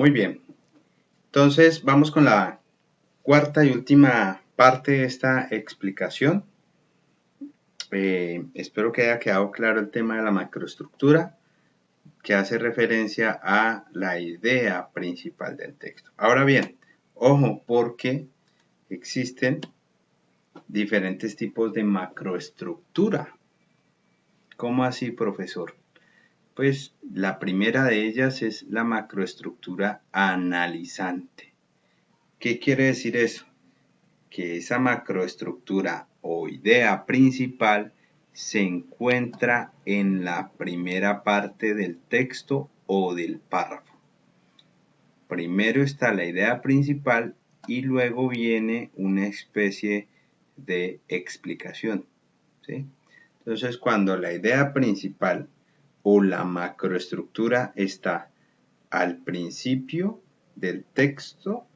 Muy bien, entonces vamos con la cuarta y última parte de esta explicación. Espero que haya quedado claro el tema de la macroestructura, que hace referencia a la idea principal del texto. Ahora bien, ojo, porque existen diferentes tipos de macroestructura. ¿Cómo así, profesor? Pues la primera de ellas es la macroestructura analizante. ¿Qué quiere decir eso? Que esa macroestructura o idea principal se encuentra en la primera parte del texto o del párrafo. Primero está la idea principal y luego viene una especie de explicación, ¿sí? Entonces, cuando la idea principal o la macroestructura está al principio del texto,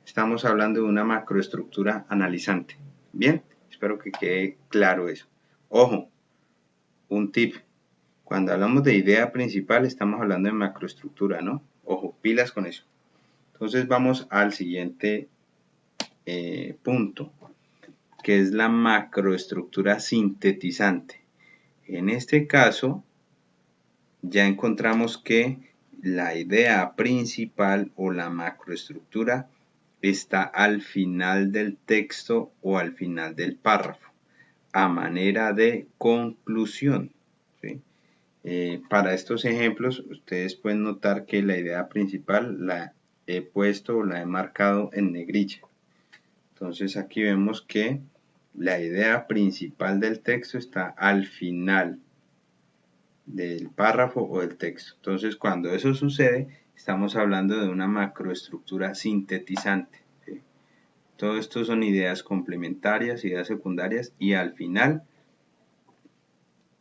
estamos hablando de una macroestructura analizante. Bien, espero que quede claro eso. Ojo, un tip. Cuando hablamos de idea principal, estamos hablando de macroestructura, ¿no? Ojo, pilas con eso. Entonces vamos al siguiente punto, que es la macroestructura sintetizante. En este caso, ya encontramos que la idea principal o la macroestructura está al final del texto o al final del párrafo, a manera de conclusión, ¿sí? Para estos ejemplos, ustedes pueden notar que la idea principal la he puesto o la he marcado en negrilla. Entonces aquí vemos que la idea principal del texto está al final del párrafo o del texto. Entonces, cuando eso sucede, estamos hablando de una macroestructura sintetizante, ¿sí? Todo esto son ideas complementarias, ideas secundarias, y al final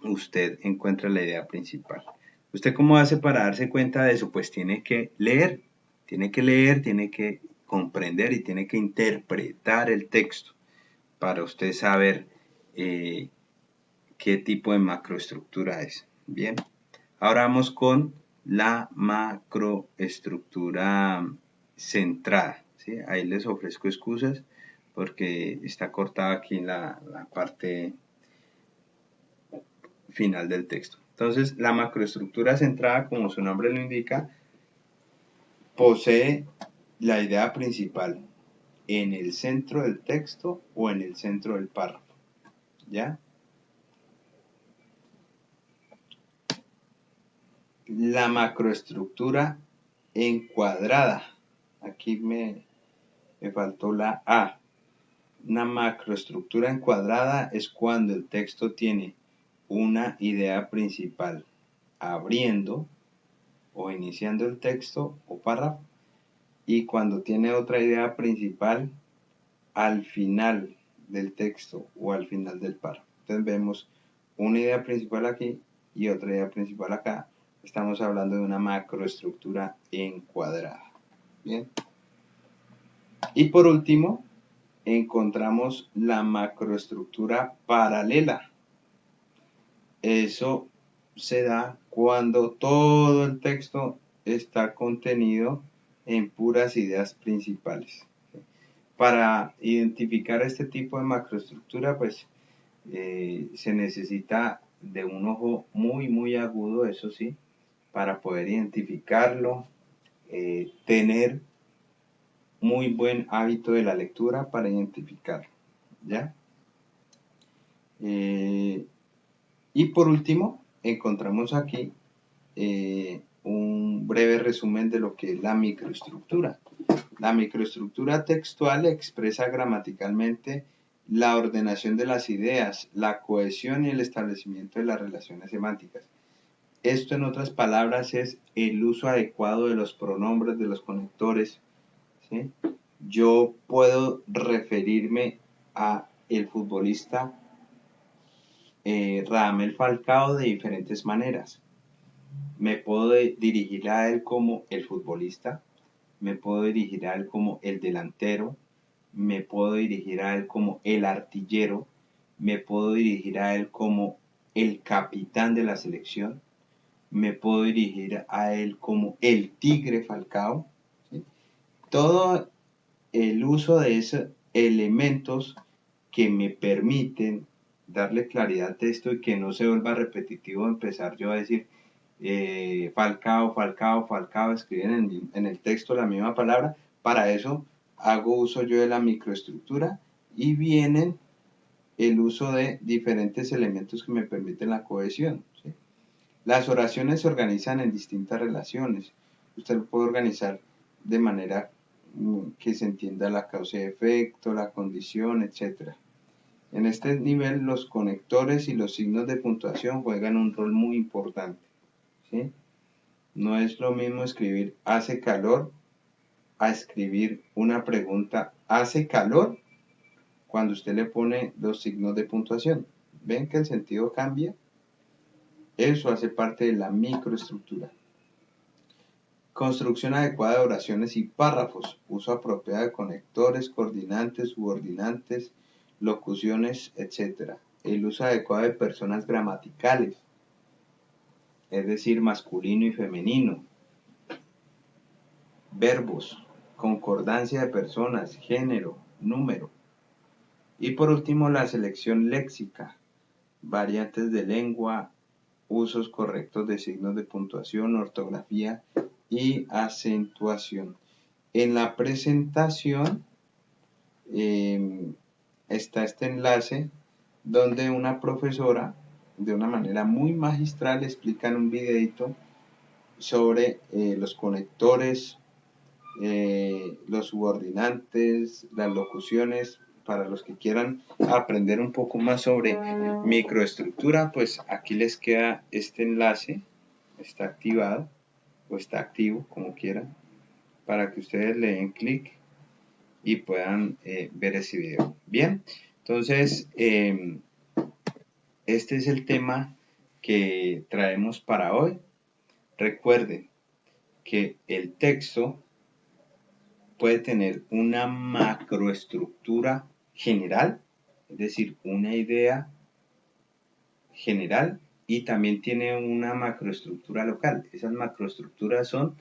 usted encuentra la idea principal. ¿Usted cómo hace para darse cuenta de eso? Pues tiene que leer, tiene que comprender y tiene que interpretar el texto para usted saber qué tipo de macroestructura es. Bien. Ahora vamos con la macroestructura centrada, ¿sí? Ahí les ofrezco excusas porque está cortada aquí la parte final del texto. Entonces, la macroestructura centrada, como su nombre lo indica, posee la idea principal en el centro del texto o en el centro del párrafo, ¿ya? La macroestructura encuadrada. Aquí me faltó la A. Una macroestructura encuadrada es cuando el texto tiene una idea principal abriendo o iniciando el texto o párrafo y cuando tiene otra idea principal al final del texto o al final del párrafo. Entonces vemos una idea principal aquí y otra idea principal acá. Estamos hablando de una macroestructura encuadrada. Bien. Y por último, encontramos la macroestructura paralela. Eso se da cuando todo el texto está contenido en puras ideas principales. Para identificar este tipo de macroestructura, pues se necesita de un ojo muy agudo, eso sí, para poder identificarlo, tener muy buen hábito de la lectura para identificarlo, ¿ya? Y por último, encontramos aquí un breve resumen de lo que es la microestructura. La microestructura textual expresa gramaticalmente la ordenación de las ideas, la cohesión y el establecimiento de las relaciones semánticas. Esto, en otras palabras, es el uso adecuado de los pronombres, de los conectores, ¿sí? Yo puedo referirme a el futbolista Radamel Falcao de diferentes maneras. Me puedo dirigir a él como el futbolista, me puedo dirigir a él como el delantero, me puedo dirigir a él como el artillero, me puedo dirigir a él como el capitán de la selección, me puedo dirigir a él como el Tigre Falcao, todo el uso de esos elementos que me permiten darle claridad al texto y que no se vuelva repetitivo empezar yo a decir Falcao, Falcao, Falcao, escribir en el texto la misma palabra. Para eso hago uso yo de la microestructura y vienen el uso de diferentes elementos que me permiten la cohesión, ¿sí? Las oraciones se organizan en distintas relaciones. Usted lo puede organizar de manera que se entienda la causa y efecto, la condición, etc. En este nivel, los conectores y los signos de puntuación juegan un rol muy importante, ¿sí? No es lo mismo escribir hace calor a escribir una pregunta ¿hace calor? Cuando usted le pone los signos de puntuación. ¿Ven que el sentido cambia? Eso hace parte de la microestructura. Construcción adecuada de oraciones y párrafos. Uso apropiado de conectores, coordinantes, subordinantes, locuciones, etc. El uso adecuado de personas gramaticales, es decir, masculino y femenino. Verbos, concordancia de personas, género, número. Y por último, la selección léxica, variantes de lengua, usos correctos de signos de puntuación, ortografía y acentuación. En la presentación está este enlace donde una profesora de una manera muy magistral explica en un videito sobre los conectores, los subordinantes, las locuciones. Para los que quieran aprender un poco más sobre microestructura, pues aquí les queda este enlace, está activado o está activo, como quieran, para que ustedes le den clic y puedan ver ese video. Bien, entonces este es el tema que traemos para hoy. Recuerden que el texto puede tener una macroestructura general, es decir, una idea general, y también tiene una macroestructura local. Esas macroestructuras son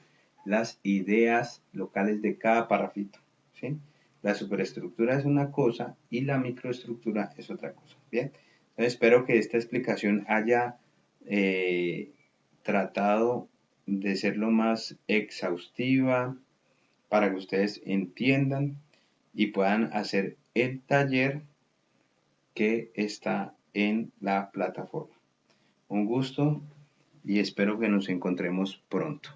las ideas locales de cada parrafito, ¿sí? La superestructura es una cosa y la microestructura es otra cosa. Bien, entonces espero que esta explicación haya tratado de ser lo más exhaustiva para que ustedes entiendan y puedan hacer el taller que está en la plataforma. Un gusto y espero que nos encontremos pronto.